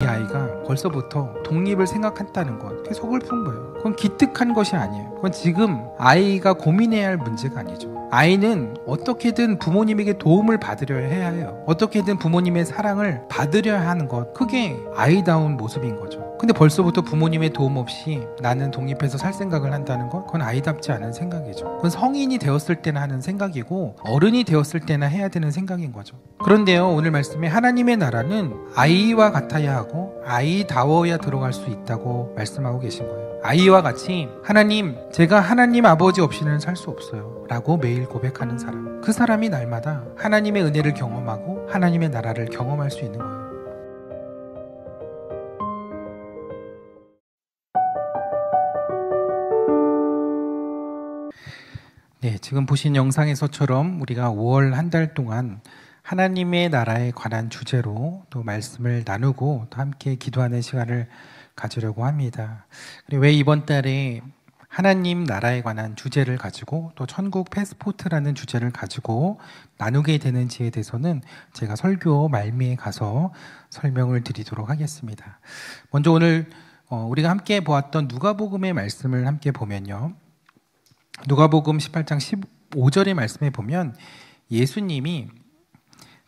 아이가 벌써부터 독립을 생각한다는 것, 그게 서글픈 거예요. 그건 기특한 것이 아니에요. 그건 지금 아이가 고민해야 할 문제가 아니죠. 아이는 어떻게든 부모님에게 도움을 받으려 해야 해요. 어떻게든 부모님의 사랑을 받으려야 하는 것, 그게 아이다운 모습인 거죠. 근데 벌써부터 부모님의 도움 없이 나는 독립해서 살 생각을 한다는 것, 그건 아이답지 않은 생각이죠. 그건 성인이 되었을 때나 하는 생각이고 어른이 되었을 때나 해야 되는 생각인 거죠. 그런데요, 오늘 말씀에 하나님의 나라는 아이와 같아야 하고 아이다워야 들어갈 수 있다고 말씀하고 계신 거예요. 아이와 같이 하나님, 제가 하나님 아버지 없이는 살 수 없어요 라고 매일 고백하는 사람, 그 사람이 날마다 하나님의 은혜를 경험하고 하나님의 나라를 경험할 수 있는 거예요. 네, 지금 보신 영상에서처럼 우리가 5월 한 달 동안 하나님의 나라에 관한 주제로 또 말씀을 나누고 또 함께 기도하는 시간을 가지려고 합니다. 그리고 왜 이번 달에 하나님 나라에 관한 주제를 가지고 또 천국 패스포트라는 주제를 가지고 나누게 되는지에 대해서는 제가 설교 말미에 가서 설명을 드리도록 하겠습니다. 먼저 오늘 우리가 함께 보았던 누가복음의 말씀을 함께 보면요, 누가복음 18장 15절의 말씀에 보면 예수님이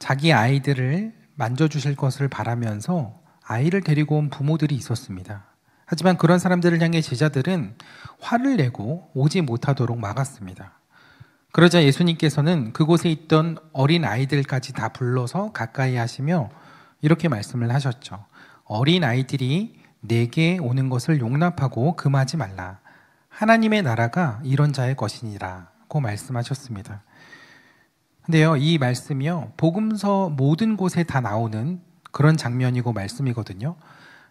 자기 아이들을 만져주실 것을 바라면서 아이를 데리고 온 부모들이 있었습니다. 하지만 그런 사람들을 향해 제자들은 화를 내고 오지 못하도록 막았습니다. 그러자 예수님께서는 그곳에 있던 어린 아이들까지 다 불러서 가까이 하시며 이렇게 말씀을 하셨죠. 어린 아이들이 내게 오는 것을 용납하고 금하지 말라. 하나님의 나라가 이런 자의 것이니라고 말씀하셨습니다. 근데요, 이 말씀이요, 복음서 모든 곳에 다 나오는 그런 장면이고 말씀이거든요.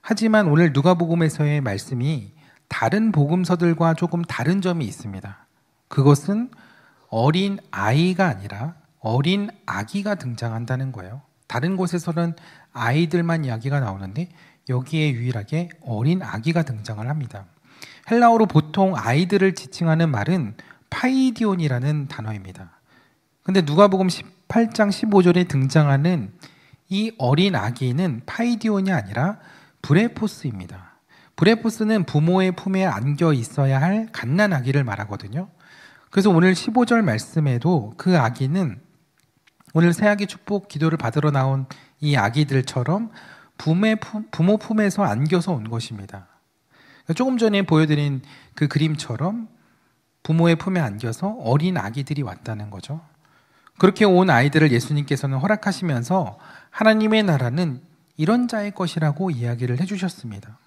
하지만 오늘 누가복음에서의 말씀이 다른 복음서들과 조금 다른 점이 있습니다. 그것은 어린 아이가 아니라 어린 아기가 등장한다는 거예요. 다른 곳에서는 아이들만 이야기가 나오는데 여기에 유일하게 어린 아기가 등장을 합니다. 헬라어로 보통 아이들을 지칭하는 말은 파이디온이라는 단어입니다. 근데 누가복음 18장 15절에 등장하는 이 어린 아기는 파이디온이 아니라 브레포스입니다. 브레포스는 부모의 품에 안겨 있어야 할 갓난아기를 말하거든요. 그래서 오늘 15절 말씀에도 그 아기는 오늘 새아기 축복 기도를 받으러 나온 이 아기들처럼 부모 품에서 안겨서 온 것입니다. 조금 전에 보여드린 그 그림처럼 부모의 품에 안겨서 어린 아기들이 왔다는 거죠. 그렇게 온 아이들을 예수님께서는 허락하시면서 하나님의 나라는 이런 자의 것이라고 이야기를 해주셨습니다.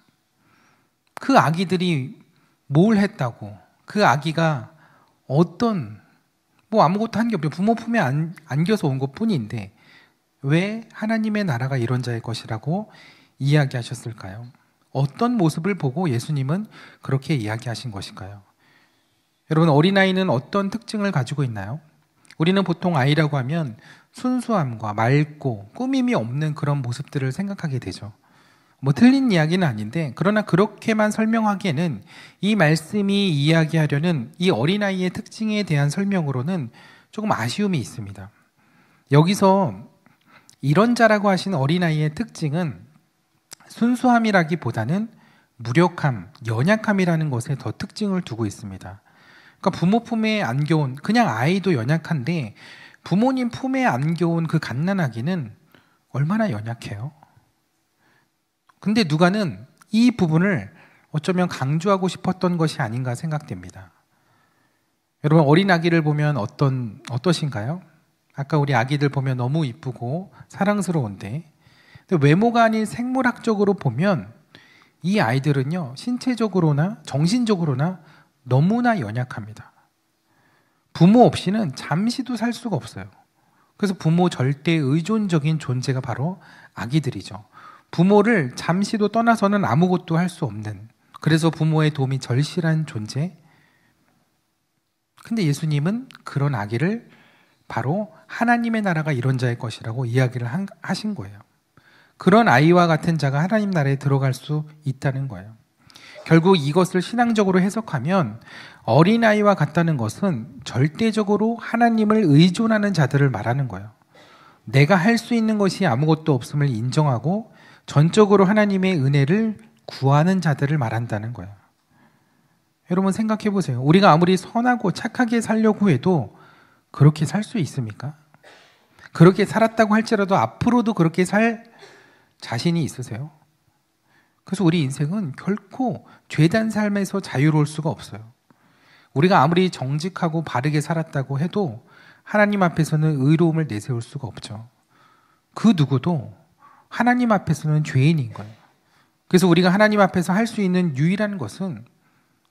그 아기들이 뭘 했다고, 그 아기가 아무것도 한 게 없죠. 부모 품에 안겨서 온 것 뿐인데 왜 하나님의 나라가 이런 자의 것이라고 이야기하셨을까요? 어떤 모습을 보고 예수님은 그렇게 이야기하신 것인가요? 여러분, 어린아이는 어떤 특징을 가지고 있나요? 우리는 보통 아이라고 하면 순수함과 맑고 꾸밈이 없는 그런 모습들을 생각하게 되죠. 틀린 이야기는 아닌데, 그러나 그렇게만 설명하기에는 이 말씀이 이야기하려는 이 어린아이의 특징에 대한 설명으로는 조금 아쉬움이 있습니다. 여기서 이런 자라고 하신 어린아이의 특징은 순수함이라기보다는 무력함, 연약함이라는 것에 더 특징을 두고 있습니다. 그러니까 부모 품에 안겨온, 그냥 아이도 연약한데 부모님 품에 안겨온 그 갓난아기는 얼마나 연약해요? 근데 누가는 이 부분을 어쩌면 강조하고 싶었던 것이 아닌가 생각됩니다. 여러분, 어린 아기를 보면 어떠신가요? 아까 우리 아기들 보면 너무 이쁘고 사랑스러운데, 근데 외모가 아닌 생물학적으로 보면 이 아이들은요, 신체적으로나 정신적으로나 너무나 연약합니다. 부모 없이는 잠시도 살 수가 없어요. 그래서 부모 절대 의존적인 존재가 바로 아기들이죠. 부모를 잠시도 떠나서는 아무것도 할 수 없는, 그래서 부모의 도움이 절실한 존재. 근데 예수님은 그런 아기를 바로 하나님의 나라가 이런 자의 것이라고 이야기를 하신 거예요. 그런 아이와 같은 자가 하나님 나라에 들어갈 수 있다는 거예요. 결국 이것을 신앙적으로 해석하면 어린아이와 같다는 것은 절대적으로 하나님을 의존하는 자들을 말하는 거예요. 내가 할 수 있는 것이 아무것도 없음을 인정하고 전적으로 하나님의 은혜를 구하는 자들을 말한다는 거예요. 여러분 생각해 보세요. 우리가 아무리 선하고 착하게 살려고 해도 그렇게 살 수 있습니까? 그렇게 살았다고 할지라도 앞으로도 그렇게 살 자신이 있으세요? 그래서 우리 인생은 결코 죄된 삶에서 자유로울 수가 없어요. 우리가 아무리 정직하고 바르게 살았다고 해도 하나님 앞에서는 의로움을 내세울 수가 없죠. 그 누구도 하나님 앞에서는 죄인인 거예요. 그래서 우리가 하나님 앞에서 할 수 있는 유일한 것은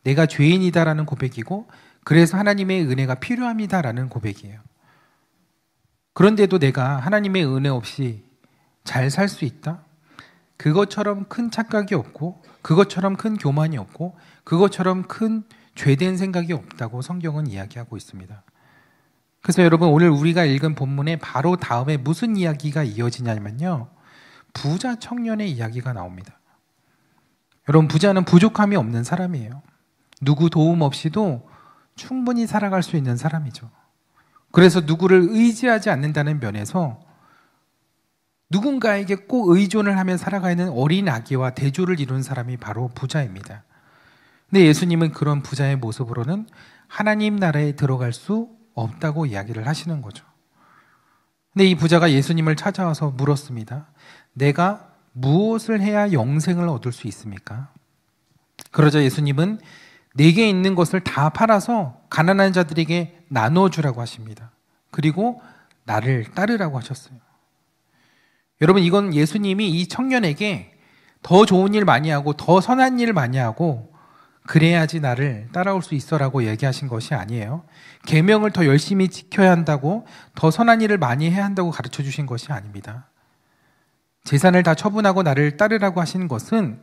내가 죄인이다라는 고백이고, 그래서 하나님의 은혜가 필요합니다라는 고백이에요. 그런데도 내가 하나님의 은혜 없이 잘 살 수 있다? 그것처럼 큰 착각이 없고, 그것처럼 큰 교만이 없고, 그것처럼 큰 죄된 생각이 없다고 성경은 이야기하고 있습니다. 그래서 여러분, 오늘 우리가 읽은 본문의 바로 다음에 무슨 이야기가 이어지냐면요, 부자 청년의 이야기가 나옵니다. 여러분, 부자는 부족함이 없는 사람이에요. 누구 도움 없이도 충분히 살아갈 수 있는 사람이죠. 그래서 누구를 의지하지 않는다는 면에서 누군가에게 꼭 의존을 하며 살아가는 어린 아기와 대조를 이룬 사람이 바로 부자입니다. 근데 예수님은 그런 부자의 모습으로는 하나님 나라에 들어갈 수 없다고 이야기를 하시는 거죠. 근데 이 부자가 예수님을 찾아와서 물었습니다. 내가 무엇을 해야 영생을 얻을 수 있습니까? 그러자 예수님은 내게 있는 것을 다 팔아서 가난한 자들에게 나눠주라고 하십니다. 그리고 나를 따르라고 하셨어요. 여러분, 이건 예수님이 이 청년에게 더 좋은 일 많이 하고 더 선한 일 많이 하고 그래야지 나를 따라올 수 있어라고 얘기하신 것이 아니에요. 계명을 더 열심히 지켜야 한다고, 더 선한 일을 많이 해야 한다고 가르쳐 주신 것이 아닙니다. 재산을 다 처분하고 나를 따르라고 하신 것은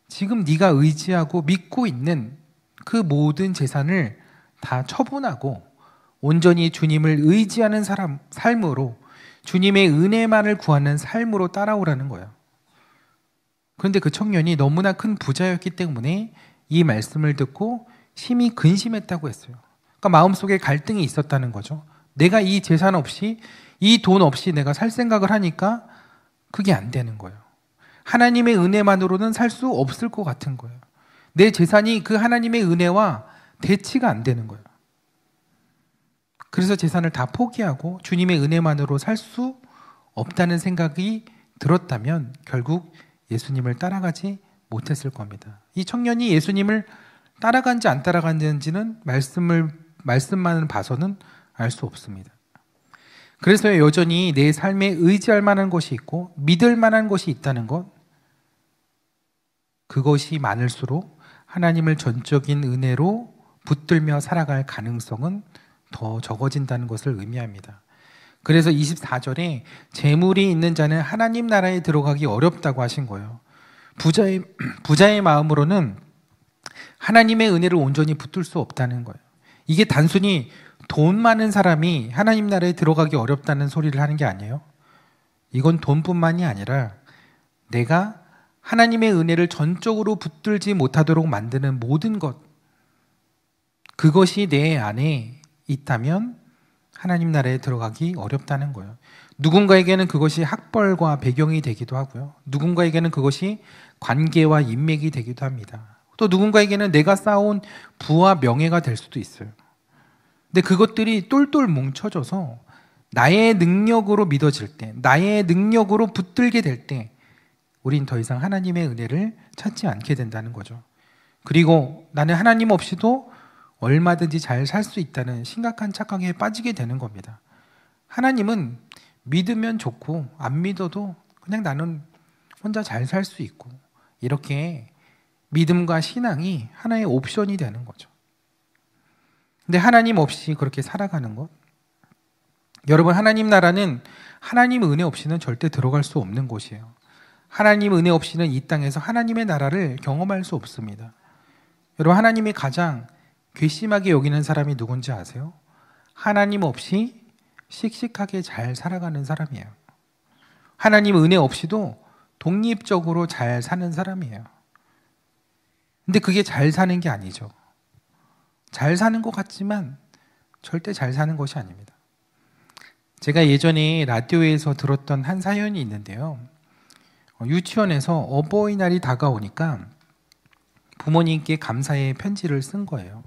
지금 네가 의지하고 믿고 있는 그 모든 재산을 다 처분하고 온전히 주님을 의지하는 삶으로, 주님의 은혜만을 구하는 삶으로 따라오라는 거예요. 그런데 그 청년이 너무나 큰 부자였기 때문에 이 말씀을 듣고 심히 근심했다고 했어요. 그러니까 마음속에 갈등이 있었다는 거죠. 내가 이 재산 없이, 이 돈 없이 내가 살 생각을 하니까 그게 안 되는 거예요. 하나님의 은혜만으로는 살 수 없을 것 같은 거예요. 내 재산이 그 하나님의 은혜와 대치가 안 되는 거예요. 그래서 재산을 다 포기하고 주님의 은혜만으로 살 수 없다는 생각이 들었다면 결국 예수님을 따라가지 못했을 겁니다. 이 청년이 예수님을 따라간지 안 따라간지는 말씀만 봐서는 알 수 없습니다. 그래서 여전히 내 삶에 의지할 만한 것이 있고 믿을 만한 것이 있다는 것, 그것이 많을수록 하나님을 전적인 은혜로 붙들며 살아갈 가능성은 더 적어진다는 것을 의미합니다. 그래서 24절에 재물이 있는 자는 하나님 나라에 들어가기 어렵다고 하신 거예요. 부자의 마음으로는 하나님의 은혜를 온전히 붙들 수 없다는 거예요. 이게 단순히 돈 많은 사람이 하나님 나라에 들어가기 어렵다는 소리를 하는 게 아니에요. 이건 돈뿐만이 아니라 내가 하나님의 은혜를 전적으로 붙들지 못하도록 만드는 모든 것, 그것이 내 안에 있다면 하나님 나라에 들어가기 어렵다는 거예요. 누군가에게는 그것이 학벌과 배경이 되기도 하고요. 누군가에게는 그것이 관계와 인맥이 되기도 합니다. 또 누군가에게는 내가 쌓아온 부와 명예가 될 수도 있어요. 근데 그것들이 똘똘 뭉쳐져서 나의 능력으로 믿어질 때, 나의 능력으로 붙들게 될 때 우린 더 이상 하나님의 은혜를 찾지 않게 된다는 거죠. 그리고 나는 하나님 없이도 얼마든지 잘 살 수 있다는 심각한 착각에 빠지게 되는 겁니다. 하나님은 믿으면 좋고 안 믿어도 그냥 나는 혼자 잘 살 수 있고, 이렇게 믿음과 신앙이 하나의 옵션이 되는 거죠. 근데 하나님 없이 그렇게 살아가는 것, 여러분, 하나님 나라는 하나님 은혜 없이는 절대 들어갈 수 없는 곳이에요. 하나님 은혜 없이는 이 땅에서 하나님의 나라를 경험할 수 없습니다. 여러분, 하나님이 가장 괘씸하게 여기는 사람이 누군지 아세요? 하나님 없이 씩씩하게 잘 살아가는 사람이에요. 하나님 은혜 없이도 독립적으로 잘 사는 사람이에요. 근데 그게 잘 사는 게 아니죠. 잘 사는 것 같지만 절대 잘 사는 것이 아닙니다. 제가 예전에 라디오에서 들었던 한 사연이 있는데요. 유치원에서 어버이날이 다가오니까 부모님께 감사의 편지를 쓴 거예요.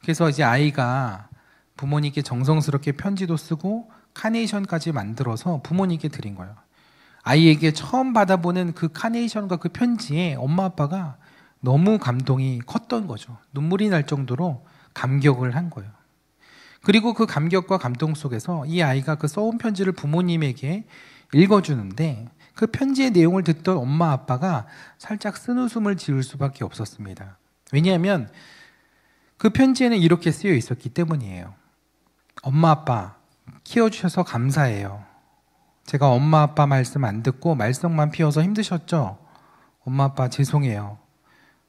그래서 이제 아이가 부모님께 정성스럽게 편지도 쓰고 카네이션까지 만들어서 부모님께 드린 거예요. 아이에게 처음 받아보는 그 카네이션과 그 편지에 엄마 아빠가 너무 감동이 컸던 거죠. 눈물이 날 정도로 감격을 한 거예요. 그리고 그 감격과 감동 속에서 이 아이가 그 써온 편지를 부모님에게 읽어주는데 그 편지의 내용을 듣던 엄마 아빠가 살짝 쓴웃음을 지을 수밖에 없었습니다. 왜냐하면 그 편지에는 이렇게 쓰여 있었기 때문이에요. 엄마 아빠 키워주셔서 감사해요. 제가 엄마 아빠 말씀 안 듣고 말썽만 피워서 힘드셨죠? 엄마 아빠 죄송해요.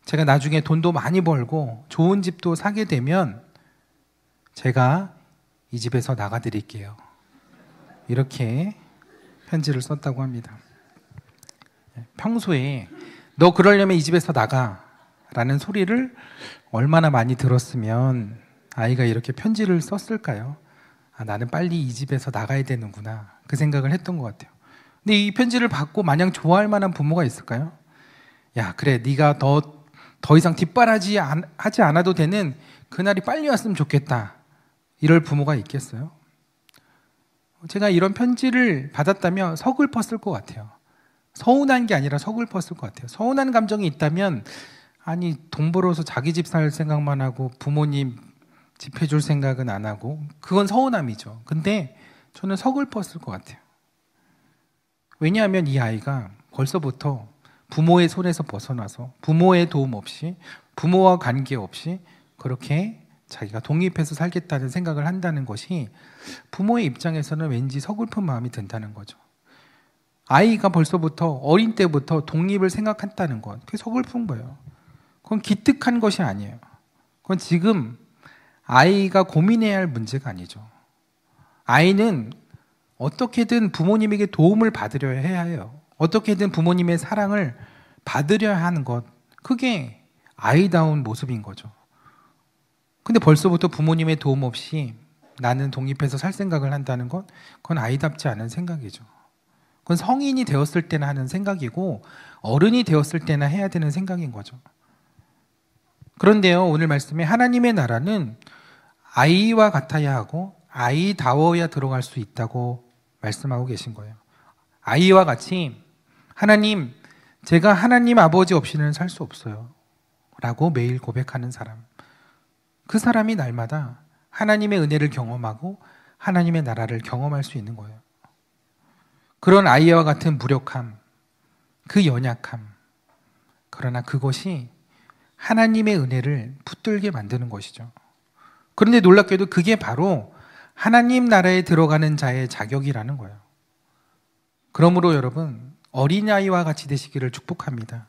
제가 나중에 돈도 많이 벌고 좋은 집도 사게 되면 제가 이 집에서 나가드릴게요. 이렇게 편지를 썼다고 합니다. 평소에 너 그러려면 이 집에서 나가 라는 소리를 얼마나 많이 들었으면 아이가 이렇게 편지를 썼을까요? 아, 나는 빨리 이 집에서 나가야 되는구나, 그 생각을 했던 것 같아요. 근데 이 편지를 받고 마냥 좋아할 만한 부모가 있을까요? 야, 그래, 네가 더 이상 뒷바라지 하지 않아도 되는 그날이 빨리 왔으면 좋겠다, 이럴 부모가 있겠어요? 제가 이런 편지를 받았다면 서글펐을 것 같아요. 서운한 게 아니라 서글펐을 것 같아요. 서운한 감정이 있다면, 아니 돈 벌어서 자기 집 살 생각만 하고 부모님 집 해줄 생각은 안 하고, 그건 서운함이죠. 근데 저는 서글펐을 것 같아요. 왜냐하면 이 아이가 벌써부터 부모의 손에서 벗어나서 부모의 도움 없이, 부모와 관계없이 그렇게 자기가 독립해서 살겠다는 생각을 한다는 것이 부모의 입장에서는 왠지 서글픈 마음이 든다는 거죠. 아이가 벌써부터 어린 때부터 독립을 생각한다는 것, 그게 서글픈 거예요. 그건 기특한 것이 아니에요. 그건 지금 아이가 고민해야 할 문제가 아니죠. 아이는 어떻게든 부모님에게 도움을 받으려 해야 해요. 어떻게든 부모님의 사랑을 받으려 하는 것, 그게 아이다운 모습인 거죠. 근데 벌써부터 부모님의 도움 없이 나는 독립해서 살 생각을 한다는 것, 그건 아이답지 않은 생각이죠. 그건 성인이 되었을 때나 하는 생각이고 어른이 되었을 때나 해야 되는 생각인 거죠. 그런데요, 오늘 말씀에 하나님의 나라는 아이와 같아야 하고 아이다워야 들어갈 수 있다고 말씀하고 계신 거예요. 아이와 같이 하나님, 제가 하나님 아버지 없이는 살 수 없어요 라고 매일 고백하는 사람, 그 사람이 날마다 하나님의 은혜를 경험하고 하나님의 나라를 경험할 수 있는 거예요. 그런 아이와 같은 무력함, 그 연약함, 그러나 그것이 하나님의 은혜를 붙들게 만드는 것이죠. 그런데 놀랍게도 그게 바로 하나님 나라에 들어가는 자의 자격이라는 거예요. 그러므로 여러분, 어린아이와 같이 되시기를 축복합니다.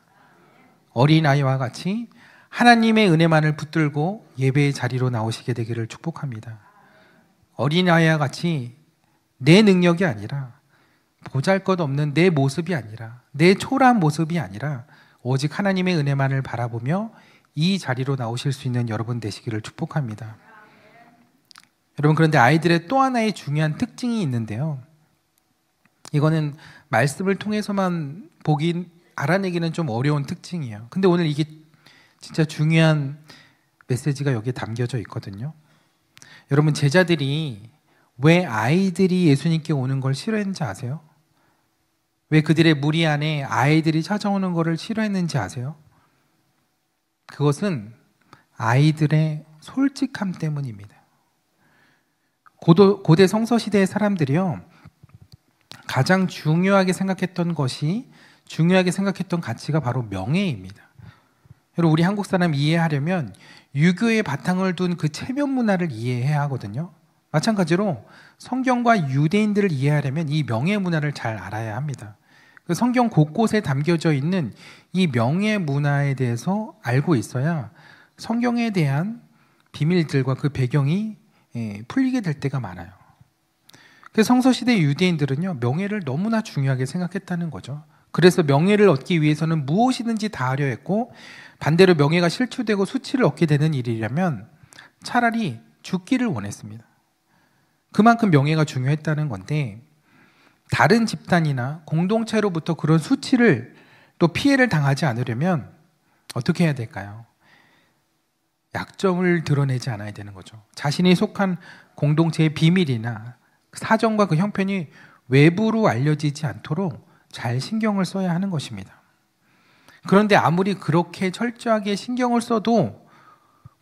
어린아이와 같이 하나님의 은혜만을 붙들고 예배의 자리로 나오시게 되기를 축복합니다. 어린아이와 같이 내 능력이 아니라, 보잘것없는 내 모습이 아니라, 내 초라한 모습이 아니라 오직 하나님의 은혜만을 바라보며 이 자리로 나오실 수 있는 여러분 되시기를 축복합니다. 여러분, 그런데 아이들의 또 하나의 중요한 특징이 있는데요, 이거는 말씀을 통해서만 알아내기는 좀 어려운 특징이에요. 근데 오늘 이게 진짜 중요한 메시지가 여기에 담겨져 있거든요. 여러분, 제자들이 왜 아이들이 예수님께 오는 걸 싫어했는지 아세요? 왜 그들의 무리 안에 아이들이 찾아오는 것을 싫어했는지 아세요? 그것은 아이들의 솔직함 때문입니다. 고대 성서시대의 사람들이요, 가장 중요하게 생각했던 가치가 바로 명예입니다. 여러분, 우리 한국 사람 이해하려면 유교의 바탕을 둔 그 체면 문화를 이해해야 하거든요. 마찬가지로 성경과 유대인들을 이해하려면 이 명예 문화를 잘 알아야 합니다. 그 성경 곳곳에 담겨져 있는 이 명예 문화에 대해서 알고 있어야 성경에 대한 비밀들과 그 배경이 풀리게 될 때가 많아요. 그래서 성서시대 유대인들은요, 명예를 너무나 중요하게 생각했다는 거죠. 그래서 명예를 얻기 위해서는 무엇이든지 다 하려 했고, 반대로 명예가 실추되고 수치를 얻게 되는 일이라면 차라리 죽기를 원했습니다. 그만큼 명예가 중요했다는 건데, 다른 집단이나 공동체로부터 그런 수치를 또 피해를 당하지 않으려면 어떻게 해야 될까요? 약점을 드러내지 않아야 되는 거죠. 자신이 속한 공동체의 비밀이나 사정과 그 형편이 외부로 알려지지 않도록 잘 신경을 써야 하는 것입니다. 그런데 아무리 그렇게 철저하게 신경을 써도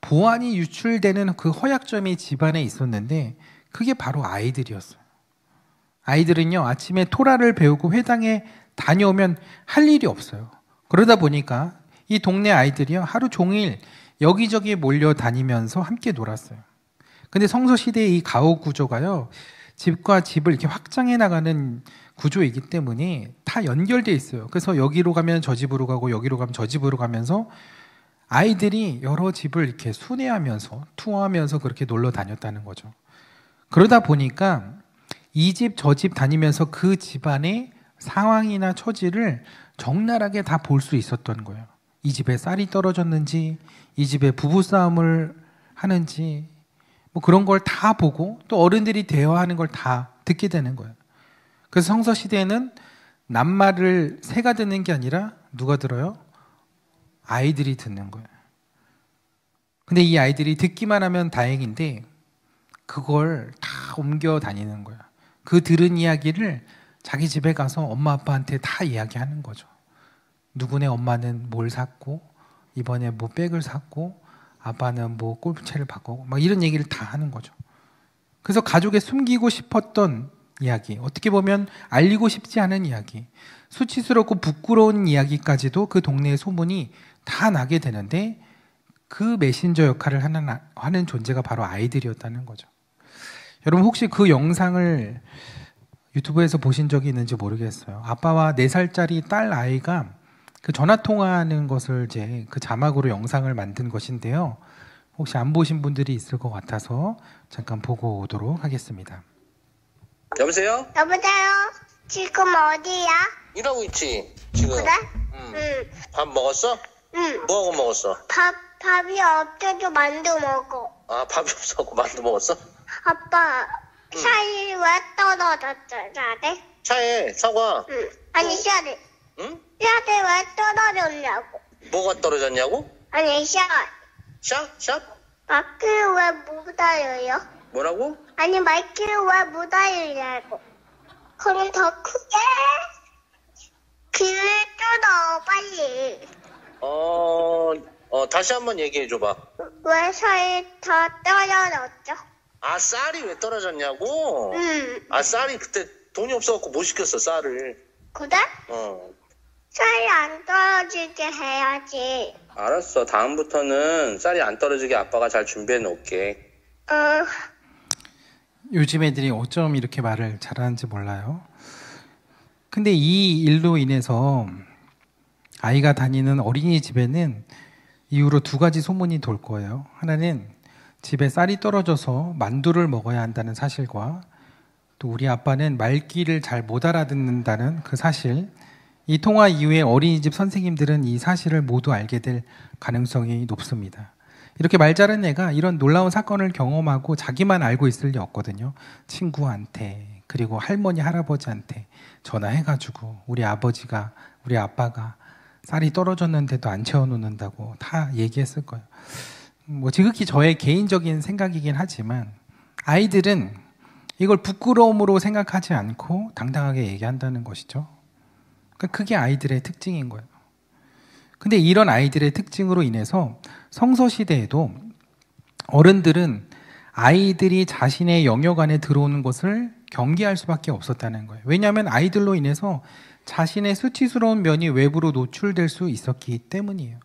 보안이 유출되는 그 허약점이 집안에 있었는데 그게 바로 아이들이었어요. 아이들은요, 아침에 토라를 배우고 회당에 다녀오면 할 일이 없어요. 그러다 보니까 이 동네 아이들이요, 하루 종일 여기저기 몰려 다니면서 함께 놀았어요. 근데 성서시대의 이 가옥 구조가요, 집과 집을 이렇게 확장해 나가는 구조이기 때문에 다 연결돼 있어요. 그래서 여기로 가면 저 집으로 가고 여기로 가면 저 집으로 가면서 아이들이 여러 집을 이렇게 순회하면서 투어하면서 그렇게 놀러 다녔다는 거죠. 그러다 보니까 이 집 저 집 다니면서 그 집안의 상황이나 처지를 적나라하게 다 볼 수 있었던 거예요. 이 집에 쌀이 떨어졌는지, 이 집에 부부싸움을 하는지, 뭐 그런 걸 다 보고 또 어른들이 대화하는 걸 다 듣게 되는 거예요. 그래서 성서시대에는 낱말을 새가 듣는 게 아니라 누가 들어요? 아이들이 듣는 거예요. 근데 이 아이들이 듣기만 하면 다행인데 그걸 다 옮겨 다니는 거예요. 그 들은 이야기를 자기 집에 가서 엄마 아빠한테 다 이야기하는 거죠. 누구네 엄마는 뭘 샀고 이번에 뭐 백을 샀고 아빠는 뭐 골프채를 바꾸고 막 이런 얘기를 다 하는 거죠. 그래서 가족에 숨기고 싶었던 이야기, 어떻게 보면 알리고 싶지 않은 이야기, 수치스럽고 부끄러운 이야기까지도 그 동네의 소문이 다 나게 되는데 그 메신저 역할을 하는 존재가 바로 아이들이었다는 거죠. 여러분 혹시 그 영상을 유튜브에서 보신 적이 있는지 모르겠어요. 아빠와 4살짜리 딸 아이가 그 전화 통화하는 것을 이제 그 자막으로 영상을 만든 것인데요. 혹시 안 보신 분들이 있을 것 같아서 잠깐 보고 오도록 하겠습니다. 여보세요? 여보세요? 지금 어디야? 일하고 있지 지금. 그래? 응. 밥 먹었어? 응. 뭐하고 먹었어? 밥이 없어도 만두 먹어. 아, 밥이 없어갖고 만두 먹었어? 아빠, 쌀이 왜 떨어졌어, 쌀이? 차에 사과. 응. 아니, 쌀이. 응? 쌀이 왜 떨어졌냐고. 뭐가 떨어졌냐고? 아니, 쌀. 샵? 마이크를 왜 못 알려요? 뭐라고? 아니, 마이크를 왜 못 알리냐고. 그럼 더 크게 귀를 뚫어, 빨리. 다시 한번 얘기해줘봐. 왜 쌀이 다 떨어졌죠? 아, 쌀이 왜 떨어졌냐고? 응. 아, 쌀이 그때 돈이 없어갖고 못 시켰어, 쌀을. 그래? 어. 쌀이 안 떨어지게 해야지. 알았어. 다음부터는 쌀이 안 떨어지게 아빠가 잘 준비해 놓을게. 요즘 애들이 어쩜 이렇게 말을 잘하는지 몰라요. 근데 이 일로 인해서 아이가 다니는 어린이집에는 이후로 2가지 소문이 돌 거예요. 하나는 집에 쌀이 떨어져서 만두를 먹어야 한다는 사실과 또 우리 아빠는 말귀를 잘 못 알아듣는다는 그 사실. 이 통화 이후에 어린이집 선생님들은 이 사실을 모두 알게 될 가능성이 높습니다. 이렇게 말 잘하는 애가 이런 놀라운 사건을 경험하고 자기만 알고 있을 리 없거든요. 친구한테 그리고 할머니 할아버지한테 전화해가지고 우리 아버지가 우리 아빠가 쌀이 떨어졌는데도 안 채워놓는다고 다 얘기했을 거예요. 뭐 지극히 저의 개인적인 생각이긴 하지만 아이들은 이걸 부끄러움으로 생각하지 않고 당당하게 얘기한다는 것이죠. 그러니까 그게 아이들의 특징인 거예요. 근데 이런 아이들의 특징으로 인해서 성서시대에도 어른들은 아이들이 자신의 영역 안에 들어오는 것을 경계할 수밖에 없었다는 거예요. 왜냐하면 아이들로 인해서 자신의 수치스러운 면이 외부로 노출될 수 있었기 때문이에요.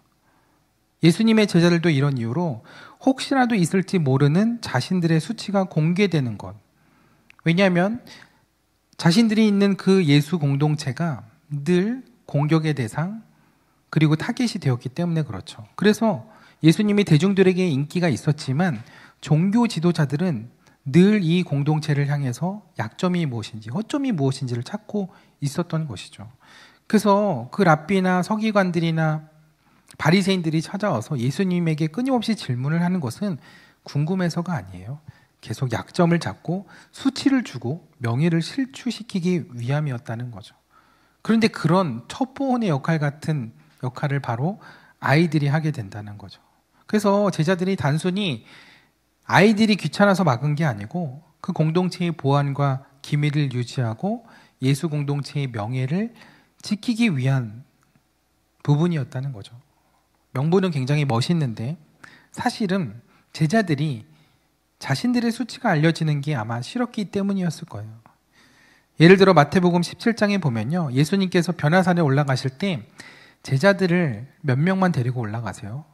예수님의 제자들도 이런 이유로 혹시라도 있을지 모르는 자신들의 수치가 공개되는 것. 왜냐하면 자신들이 있는 그 예수 공동체가 늘 공격의 대상 그리고 타겟이 되었기 때문에 그렇죠. 그래서 예수님이 대중들에게 인기가 있었지만 종교 지도자들은 늘 이 공동체를 향해서 약점이 무엇인지 허점이 무엇인지를 찾고 있었던 것이죠. 그래서 그 랍비나 서기관들이나 바리새인들이 찾아와서 예수님에게 끊임없이 질문을 하는 것은 궁금해서가 아니에요. 계속 약점을 잡고 수치를 주고 명예를 실추시키기 위함이었다는 거죠. 그런데 그런 첩보원의 역할 같은 역할을 바로 아이들이 하게 된다는 거죠. 그래서 제자들이 단순히 아이들이 귀찮아서 막은 게 아니고 그 공동체의 보안과 기밀을 유지하고 예수 공동체의 명예를 지키기 위한 부분이었다는 거죠. 명분은 굉장히 멋있는데 사실은 제자들이 자신들의 수치가 알려지는 게 아마 싫었기 때문이었을 거예요. 예를 들어 마태복음 17장에 보면요, 예수님께서 변화산에 올라가실 때 제자들을 몇 명만 데리고 올라가세요.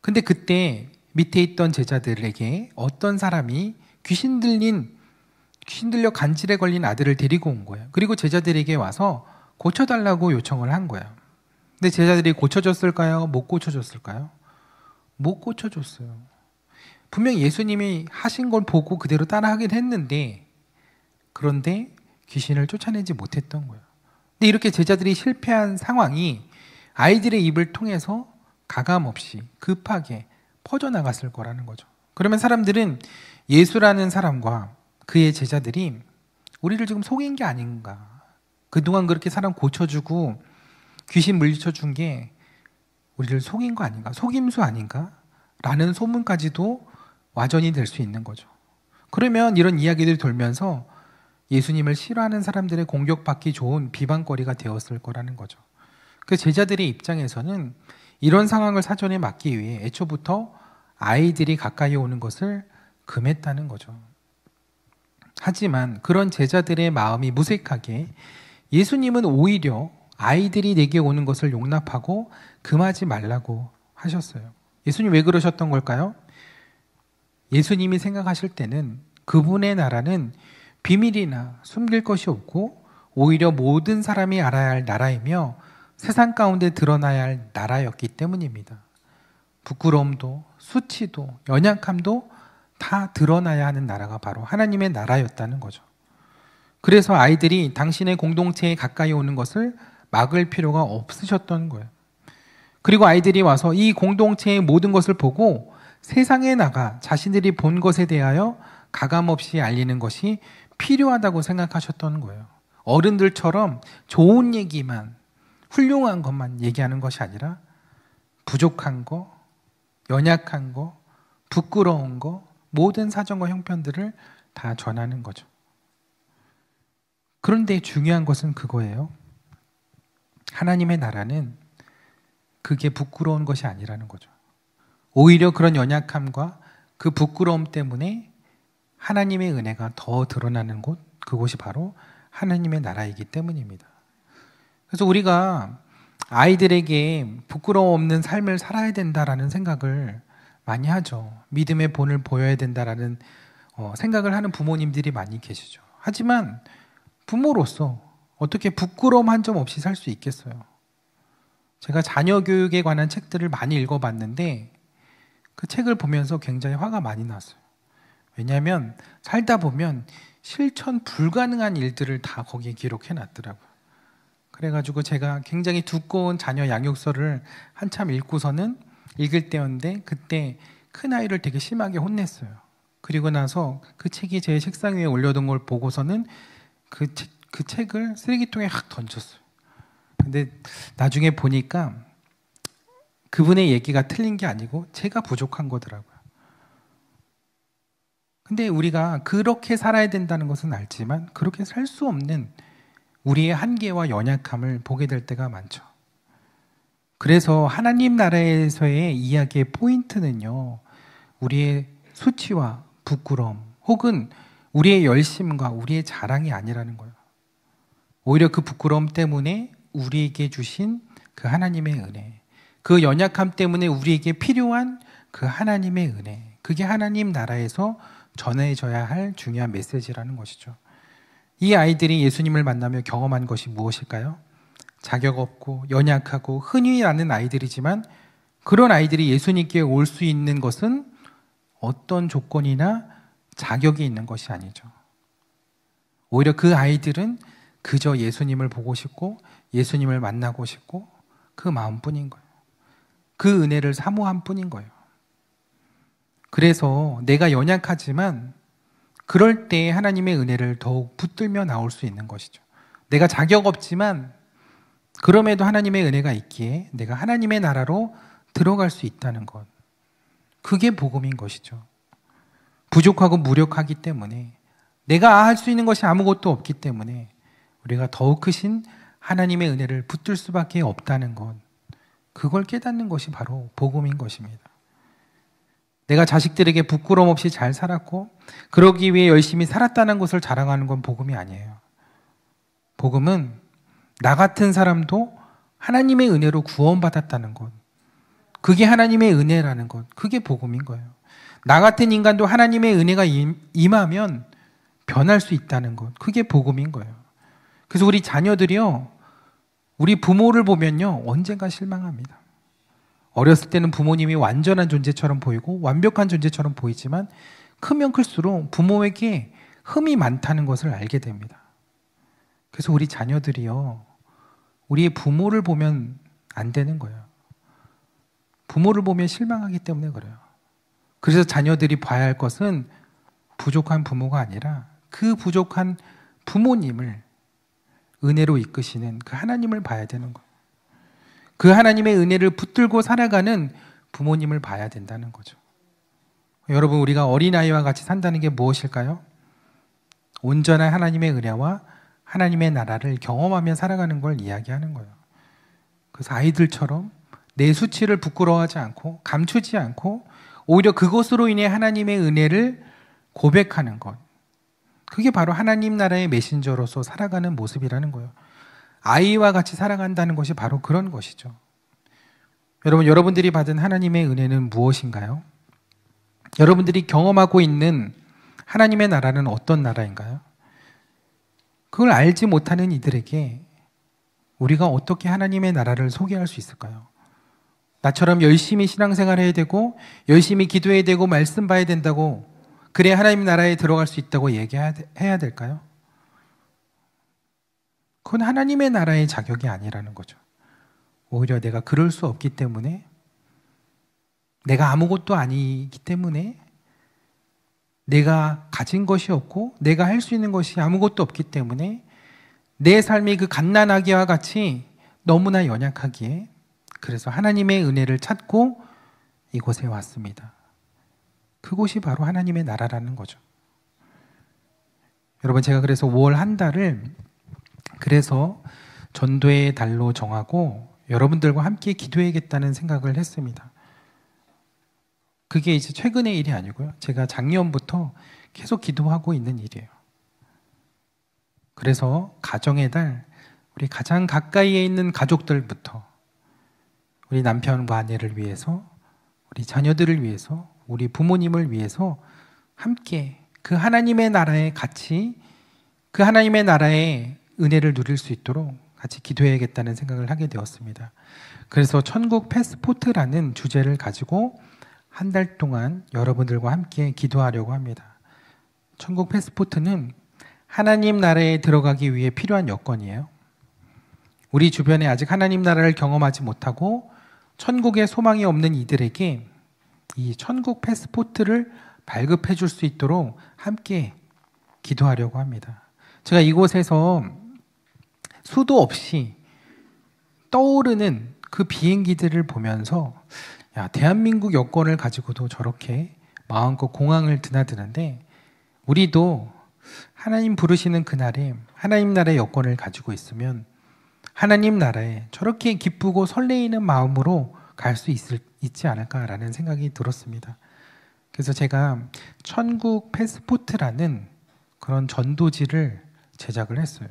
근데 그때 밑에 있던 제자들에게 어떤 사람이 귀신 들려 간질에 걸린 아들을 데리고 온 거예요. 그리고 제자들에게 와서 고쳐달라고 요청을 한 거예요. 근데 제자들이 고쳐줬을까요? 못 고쳐줬을까요? 못 고쳐줬어요. 분명히 예수님이 하신 걸 보고 그대로 따라하긴 했는데, 그런데 귀신을 쫓아내지 못했던 거예요. 근데 이렇게 제자들이 실패한 상황이 아이들의 입을 통해서 가감없이 급하게 퍼져나갔을 거라는 거죠. 그러면 사람들은 예수라는 사람과 그의 제자들이 우리를 지금 속인 게 아닌가, 그동안 그렇게 사람 고쳐주고 귀신 물리쳐준 게 우리를 속인 거 아닌가, 속임수 아닌가 라는 소문까지도 와전이 될 수 있는 거죠. 그러면 이런 이야기들이 돌면서 예수님을 싫어하는 사람들의 공격받기 좋은 비방거리가 되었을 거라는 거죠. 그 제자들의 입장에서는 이런 상황을 사전에 막기 위해 애초부터 아이들이 가까이 오는 것을 금했다는 거죠. 하지만 그런 제자들의 마음이 무색하게 예수님은 오히려 아이들이 내게 오는 것을 용납하고 금하지 말라고 하셨어요. 예수님 왜 그러셨던 걸까요? 예수님이 생각하실 때는 그분의 나라는 비밀이나 숨길 것이 없고 오히려 모든 사람이 알아야 할 나라이며 세상 가운데 드러나야 할 나라였기 때문입니다. 부끄러움도 수치도 연약함도 다 드러나야 하는 나라가 바로 하나님의 나라였다는 거죠. 그래서 아이들이 당신의 공동체에 가까이 오는 것을 막을 필요가 없으셨던 거예요. 그리고 아이들이 와서 이 공동체의 모든 것을 보고 세상에 나가 자신들이 본 것에 대하여 가감없이 알리는 것이 필요하다고 생각하셨던 거예요. 어른들처럼 좋은 얘기만, 훌륭한 것만 얘기하는 것이 아니라 부족한 거, 연약한 거, 부끄러운 거, 모든 사정과 형편들을 다 전하는 거죠. 그런데 중요한 것은 그거예요. 하나님의 나라는 그게 부끄러운 것이 아니라는 거죠. 오히려 그런 연약함과 그 부끄러움 때문에 하나님의 은혜가 더 드러나는 곳, 그곳이 바로 하나님의 나라이기 때문입니다. 그래서 우리가 아이들에게 부끄러움 없는 삶을 살아야 된다라는 생각을 많이 하죠. 믿음의 본을 보여야 된다라는 생각을 하는 부모님들이 많이 계시죠. 하지만 부모로서 어떻게 부끄러움 한 점 없이 살 수 있겠어요? 제가 자녀 교육에 관한 책들을 많이 읽어봤는데 그 책을 보면서 굉장히 화가 많이 났어요. 왜냐하면 살다 보면 실천 불가능한 일들을 다 거기에 기록해 놨더라고요. 그래가지고 제가 굉장히 두꺼운 자녀 양육서를 한참 읽고서는 읽을 때였는데 그때 큰아이를 되게 심하게 혼냈어요. 그리고 나서 그 책이 제 책상 위에 올려둔 걸 보고서는 그 책을 쓰레기통에 확 던졌어요. 근데 나중에 보니까 그분의 얘기가 틀린 게 아니고 제가 부족한 거더라고요. 근데 우리가 그렇게 살아야 된다는 것은 알지만 그렇게 살 수 없는 우리의 한계와 연약함을 보게 될 때가 많죠. 그래서 하나님 나라에서의 이야기의 포인트는요, 우리의 수치와 부끄러움 혹은 우리의 열심과 우리의 자랑이 아니라는 거예요. 오히려 그 부끄러움 때문에 우리에게 주신 그 하나님의 은혜, 그 연약함 때문에 우리에게 필요한 그 하나님의 은혜, 그게 하나님 나라에서 전해져야 할 중요한 메시지라는 것이죠. 이 아이들이 예수님을 만나며 경험한 것이 무엇일까요? 자격 없고 연약하고 흔히 아는 아이들이지만 그런 아이들이 예수님께 올 수 있는 것은 어떤 조건이나 자격이 있는 것이 아니죠. 오히려 그 아이들은 그저 예수님을 보고 싶고 예수님을 만나고 싶고 그 마음뿐인 거예요. 그 은혜를 사모한 뿐인 거예요. 그래서 내가 연약하지만 그럴 때 하나님의 은혜를 더욱 붙들며 나올 수 있는 것이죠. 내가 자격 없지만 그럼에도 하나님의 은혜가 있기에 내가 하나님의 나라로 들어갈 수 있다는 것. 그게 복음인 것이죠. 부족하고 무력하기 때문에 내가 할 수 있는 것이 아무것도 없기 때문에 우리가 더욱 크신 하나님의 은혜를 붙들 수밖에 없다는 것. 그걸 깨닫는 것이 바로 복음인 것입니다. 내가 자식들에게 부끄러움 없이 잘 살았고 그러기 위해 열심히 살았다는 것을 자랑하는 건 복음이 아니에요. 복음은 나 같은 사람도 하나님의 은혜로 구원받았다는 것. 그게 하나님의 은혜라는 것. 그게 복음인 거예요. 나 같은 인간도 하나님의 은혜가 임하면 변할 수 있다는 것. 그게 복음인 거예요. 그래서 우리 자녀들이요, 우리 부모를 보면요, 언젠가 실망합니다. 어렸을 때는 부모님이 완전한 존재처럼 보이고 완벽한 존재처럼 보이지만 크면 클수록 부모에게 흠이 많다는 것을 알게 됩니다. 그래서 우리 자녀들이요, 우리의 부모를 보면 안 되는 거예요. 부모를 보면 실망하기 때문에 그래요. 그래서 자녀들이 봐야 할 것은 부족한 부모가 아니라 그 부족한 부모님을 은혜로 이끄시는 그 하나님을 봐야 되는 거예요. 그 하나님의 은혜를 붙들고 살아가는 부모님을 봐야 된다는 거죠. 여러분, 우리가 어린아이와 같이 산다는 게 무엇일까요? 온전한 하나님의 은혜와 하나님의 나라를 경험하며 살아가는 걸 이야기하는 거예요. 그래서 아이들처럼 내 수치를 부끄러워하지 않고 감추지 않고 오히려 그것으로 인해 하나님의 은혜를 고백하는 것. 그게 바로 하나님 나라의 메신저로서 살아가는 모습이라는 거예요. 아이와 같이 살아간다는 것이 바로 그런 것이죠. 여러분, 여러분들이 받은 하나님의 은혜는 무엇인가요? 여러분들이 경험하고 있는 하나님의 나라는 어떤 나라인가요? 그걸 알지 못하는 이들에게 우리가 어떻게 하나님의 나라를 소개할 수 있을까요? 나처럼 열심히 신앙생활 해야 되고 열심히 기도해야 되고 말씀 봐야 된다고 그래야 하나님 나라에 들어갈 수 있다고 얘기해야 될까요? 그건 하나님의 나라의 자격이 아니라는 거죠. 오히려 내가 그럴 수 없기 때문에, 내가 아무것도 아니기 때문에, 내가 가진 것이 없고 내가 할 수 있는 것이 아무것도 없기 때문에 내 삶이 그 갓난아기와 같이 너무나 연약하기에 그래서 하나님의 은혜를 찾고 이곳에 왔습니다. 그곳이 바로 하나님의 나라라는 거죠. 여러분, 제가 그래서 5월 한 달을 그래서 전도의 달로 정하고 여러분들과 함께 기도해야겠다는 생각을 했습니다. 그게 이제 최근의 일이 아니고요. 제가 작년부터 계속 기도하고 있는 일이에요. 그래서 가정의 달, 우리 가장 가까이에 있는 가족들부터 우리 남편과 아내를 위해서, 우리 자녀들을 위해서, 우리 부모님을 위해서 함께 그 하나님의 나라에 같이 그 하나님의 나라의 은혜를 누릴 수 있도록 같이 기도해야겠다는 생각을 하게 되었습니다. 그래서 천국 패스포트라는 주제를 가지고 한 달 동안 여러분들과 함께 기도하려고 합니다. 천국 패스포트는 하나님 나라에 들어가기 위해 필요한 여건이에요. 우리 주변에 아직 하나님 나라를 경험하지 못하고 천국에 소망이 없는 이들에게 이 천국 패스포트를 발급해 줄 수 있도록 함께 기도하려고 합니다. 제가 이곳에서 수도 없이 떠오르는 그 비행기들을 보면서 야, 대한민국 여권을 가지고도 저렇게 마음껏 공항을 드나드는데 우리도 하나님 부르시는 그날에 하나님 나라의 여권을 가지고 있으면 하나님 나라에 저렇게 기쁘고 설레이는 마음으로 갈 수 있지 않을까라는 생각이 들었습니다. 그래서 제가 천국 패스포트라는 그런 전도지를 제작을 했어요.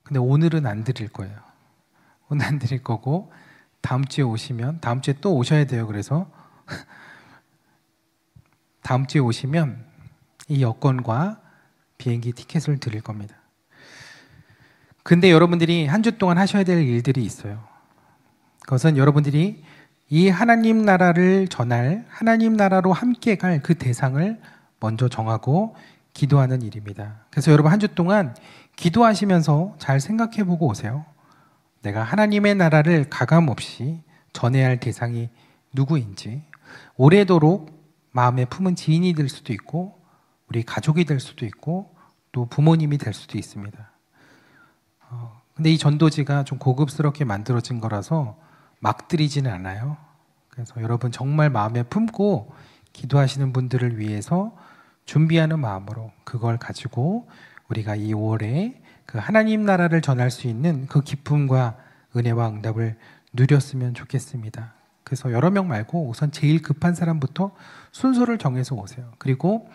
근데 오늘은 안 드릴 거예요. 오늘 안 드릴 거고 다음 주에 오시면, 다음 주에 또 오셔야 돼요. 그래서 다음 주에 오시면 이 여권과 비행기 티켓을 드릴 겁니다. 근데 여러분들이 한 주 동안 하셔야 될 일들이 있어요. 그것은 여러분들이 이 하나님 나라를 전할, 하나님 나라로 함께 갈 그 대상을 먼저 정하고 기도하는 일입니다. 그래서 여러분 한 주 동안 기도하시면서 잘 생각해 보고 오세요. 내가 하나님의 나라를 가감없이 전해야 할 대상이 누구인지, 오래도록 마음에 품은 지인이 될 수도 있고 우리 가족이 될 수도 있고 또 부모님이 될 수도 있습니다. 근데 이 전도지가 좀 고급스럽게 만들어진 거라서 막 드리지는 않아요. 그래서 여러분 정말 마음에 품고 기도하시는 분들을 위해서 준비하는 마음으로 그걸 가지고 우리가 이 5월에 그 하나님 나라를 전할 수 있는 그 기쁨과 은혜와 응답을 누렸으면 좋겠습니다. 그래서 여러 명 말고 우선 제일 급한 사람부터 순서를 정해서 오세요. 그리고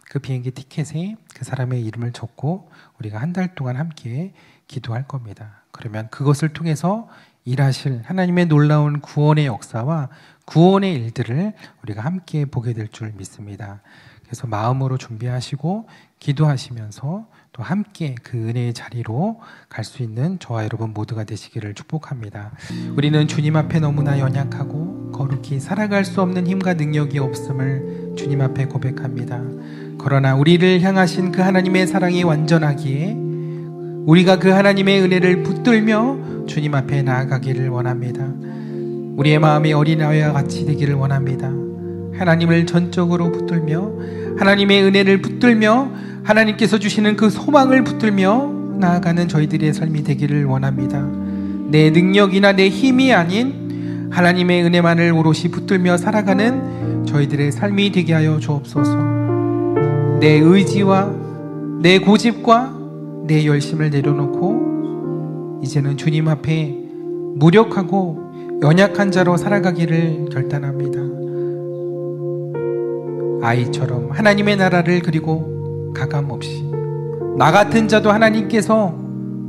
그 비행기 티켓에 그 사람의 이름을 적고 우리가 한 달 동안 함께 기도할 겁니다. 그러면 그것을 통해서 일하실 하나님의 놀라운 구원의 역사와 구원의 일들을 우리가 함께 보게 될 줄 믿습니다. 그래서 마음으로 준비하시고 기도하시면서 또 함께 그 은혜의 자리로 갈 수 있는 저와 여러분 모두가 되시기를 축복합니다. 우리는 주님 앞에 너무나 연약하고 거룩히 살아갈 수 없는 힘과 능력이 없음을 주님 앞에 고백합니다. 그러나 우리를 향하신 그 하나님의 사랑이 완전하기에 우리가 그 하나님의 은혜를 붙들며 주님 앞에 나아가기를 원합니다. 우리의 마음이 어린아이와 같이 되기를 원합니다. 하나님을 전적으로 붙들며 하나님의 은혜를 붙들며 하나님께서 주시는 그 소망을 붙들며 나아가는 저희들의 삶이 되기를 원합니다. 내 능력이나 내 힘이 아닌 하나님의 은혜만을 오롯이 붙들며 살아가는 저희들의 삶이 되게 하여 주옵소서. 내 의지와 내 고집과 내 열심을 내려놓고 이제는 주님 앞에 무력하고 연약한 자로 살아가기를 결단합니다. 아이처럼 하나님의 나라를 그리고 가감없이 나 같은 자도 하나님께서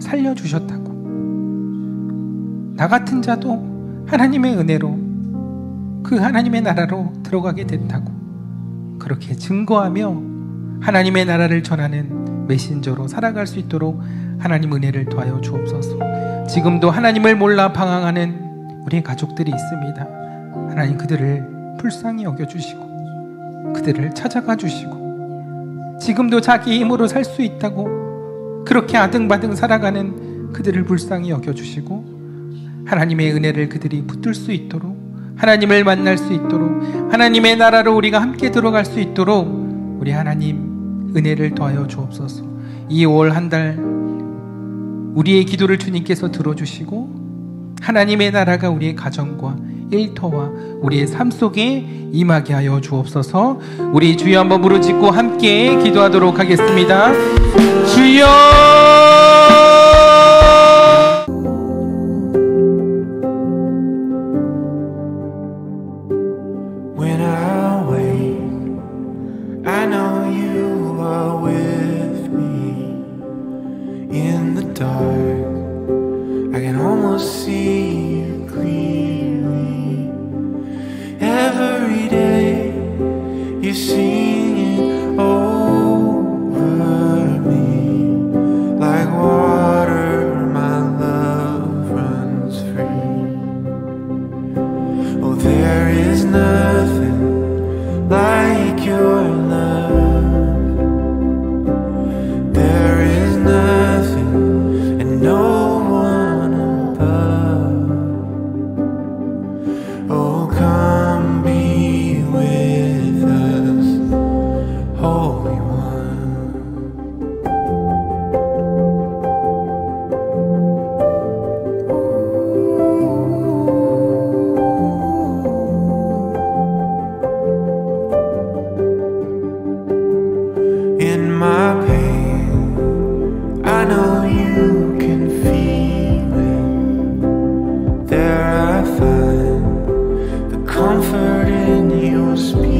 살려주셨다고, 나 같은 자도 하나님의 은혜로 그 하나님의 나라로 들어가게 된다고 그렇게 증거하며 하나님의 나라를 전하는 메신저로 살아갈 수 있도록 하나님 은혜를 더하여 주옵소서. 지금도 하나님을 몰라 방황하는 우리 가족들이 있습니다. 하나님 그들을 불쌍히 여겨주시고 그들을 찾아가 주시고 지금도 자기 힘으로 살 수 있다고 그렇게 아등바등 살아가는 그들을 불쌍히 여겨주시고 하나님의 은혜를 그들이 붙들 수 있도록 하나님을 만날 수 있도록 하나님의 나라로 우리가 함께 들어갈 수 있도록 우리 하나님 은혜를 더하여 주옵소서. 이 5월 한 달 우리의 기도를 주님께서 들어주시고 하나님의 나라가 우리의 가정과 일터와 우리의 삶 속에 임하게 하여 주옵소서. 우리 주여 한번 부르짖고 함께 기도하도록 하겠습니다. 주여! There I find the comfort in your speech.